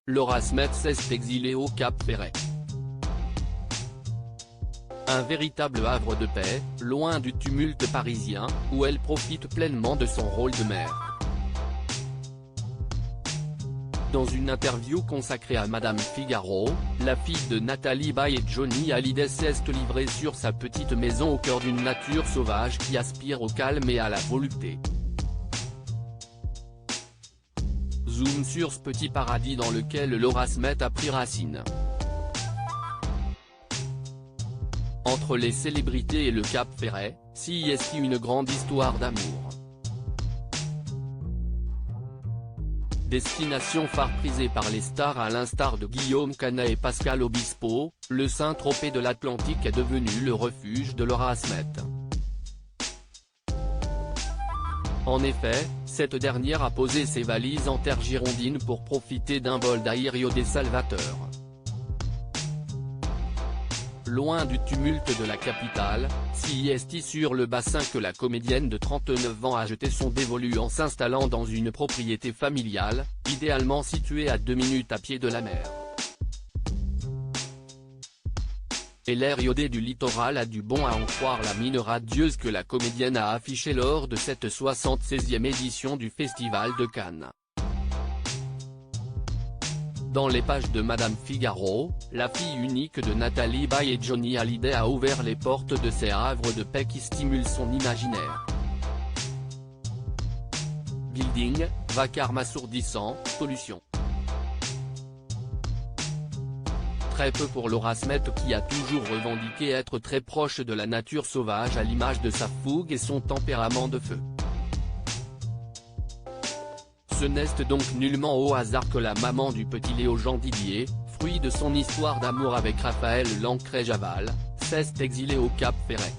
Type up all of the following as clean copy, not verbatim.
Laura Smets s'est exilée au Cap-Ferret. Un véritable havre de paix, loin du tumulte parisien, où elle profite pleinement de son rôle de mère. Dans une interview consacrée à Madame Figaro, la fille de Nathalie Baye et Johnny Hallyday s'est livrée sur sa petite maison au cœur d'une nature sauvage qui aspire au calme et à la volupté. Zoom sur ce petit paradis dans lequel Laura Smets a pris racine. Entre les célébrités et le Cap-Ferret, s'y est une grande histoire d'amour. Destination phare prisée par les stars à l'instar de Guillaume Canet et Pascal Obispo, le Saint-Tropez de l'Atlantique est devenu le refuge de Laura Smets. En effet, cette dernière a posé ses valises en terre girondine pour profiter d'un vol d'Aéreo de Salvatore. Loin du tumulte de la capitale, s'y est sur le bassin que la comédienne de 39 ans a jeté son dévolu en s'installant dans une propriété familiale, idéalement située à 2 minutes à pied de la mer. Et l'air iodé du littoral a du bon à en croire la mine radieuse que la comédienne a affichée lors de cette 76e édition du Festival de Cannes. Dans les pages de Madame Figaro, la fille unique de Nathalie Baye et Johnny Hallyday a ouvert les portes de ces havres de paix qui stimulent son imaginaire. Building, vacarme assourdissant, pollution. Très peu pour Laura Smets qui a toujours revendiqué être très proche de la nature sauvage à l'image de sa fougue et son tempérament de feu. Ce n'est donc nullement au hasard que la maman du petit Léo Jean Didier, fruit de son histoire d'amour avec Raphaël Lancret-Javal, s'est exilée au Cap-Ferret.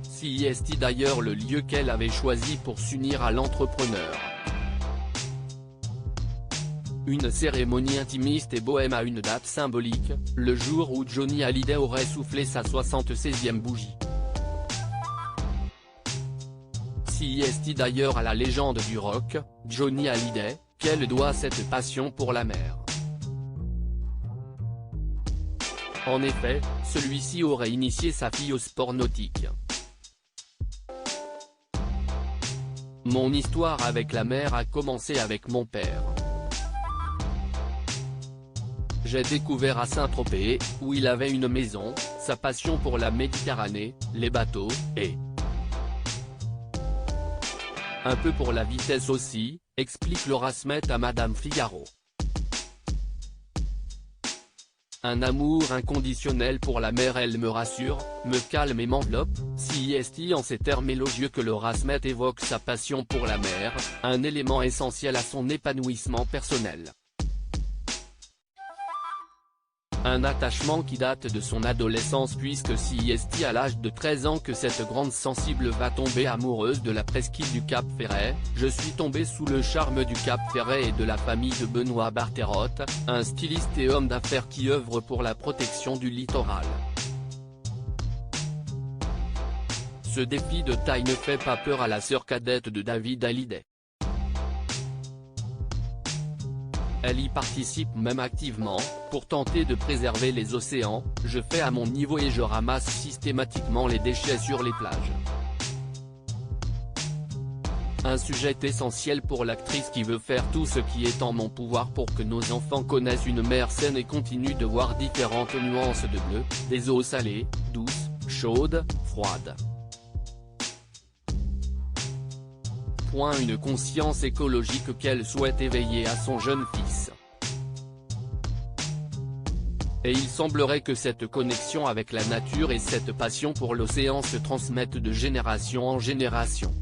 S'y est d'ailleurs le lieu qu'elle avait choisi pour s'unir à l'entrepreneur. Une cérémonie intimiste et bohème à une date symbolique, le jour où Johnny Hallyday aurait soufflé sa 76e bougie. S'y est d'ailleurs à la légende du rock, Johnny Hallyday, qu'elle doit cette passion pour la mer. En effet, celui-ci aurait initié sa fille au sport nautique. Mon histoire avec la mer a commencé avec mon père. J'ai découvert à Saint-Tropez, où il avait une maison, sa passion pour la Méditerranée, les bateaux, et un peu pour la vitesse aussi, explique Laura Smets à Madame Figaro. Un amour inconditionnel pour la mer, elle me rassure, me calme et m'enveloppe, s'y est en ces termes élogieux que Laura Smets évoque sa passion pour la mer, un élément essentiel à son épanouissement personnel. Un attachement qui date de son adolescence puisque s'y est à l'âge de 13 ans que cette grande sensible va tomber amoureuse de la presqu'île du Cap-Ferret. Je suis tombé sous le charme du Cap-Ferret et de la famille de Benoît Barterotte, un styliste et homme d'affaires qui œuvre pour la protection du littoral. Ce défi de taille ne fait pas peur à la sœur cadette de David Hallyday. Elle y participe même activement, pour tenter de préserver les océans, je fais à mon niveau et je ramasse systématiquement les déchets sur les plages. Un sujet essentiel pour l'actrice qui veut faire tout ce qui est en mon pouvoir pour que nos enfants connaissent une mer saine et continuent de voir différentes nuances de bleu, des eaux salées, douces, chaudes, froides. Une conscience écologique qu'elle souhaite éveiller à son jeune fils. Et il semblerait que cette connexion avec la nature et cette passion pour l'océan se transmettent de génération en génération.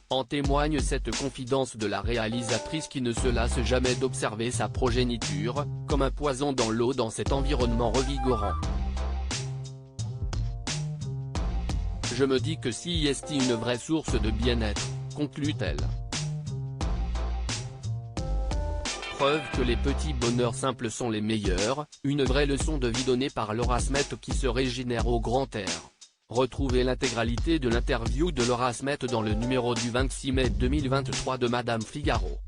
En témoigne cette confidence de la réalisatrice qui ne se lasse jamais d'observer sa progéniture, comme un poison dans l'eau dans cet environnement revigorant. Je me dis que s'y est une vraie source de bien-être, conclut-elle. Preuve que les petits bonheurs simples sont les meilleurs, une vraie leçon de vie donnée par Laura Smets qui se régénère au grand air. Retrouvez l'intégralité de l'interview de Laura Smet dans le numéro du 26 mai 2023 de Madame Figaro.